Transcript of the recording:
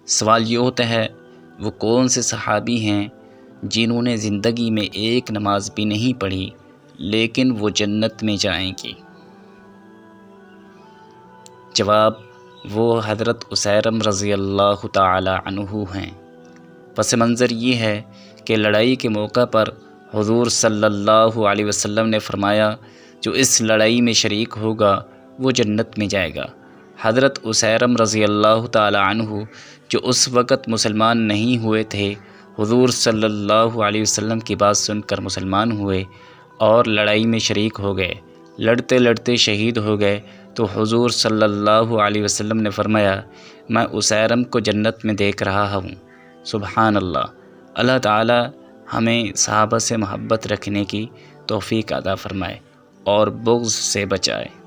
سوال یہ ہوتا ہے وہ کون سے صحابی ہیں جنہوں نے زندگی میں ایک نماز بھی نہیں پڑھی لیکن وہ جنت میں جائیں گی؟ جواب، وہ حضرت اسیرم رضی اللہ تعالی عنہ ہیں۔ پس منظر یہ ہے کہ لڑائی کے موقع پر حضور صلی اللہ علیہ وسلم نے فرمایا جو اس لڑائی میں شریک ہوگا وہ جنت میں جائے گا۔ حضرت اسیرم رضی اللہ تعالی عنہ جو اس وقت مسلمان نہیں ہوئے تھے، حضور صلی اللہ علیہ وسلم کی بات سن کر مسلمان ہوئے اور لڑائی میں شریک ہو گئے، لڑتے لڑتے شہید ہو گئے تو حضور صلی اللہ علیہ وسلم نے فرمایا میں اسیرم کو جنت میں دیکھ رہا ہوں۔ سبحان اللہ۔ اللہ تعالی ہمیں صحابہ سے محبت رکھنے کی توفیق عطا فرمائے اور بغض سے بچائے۔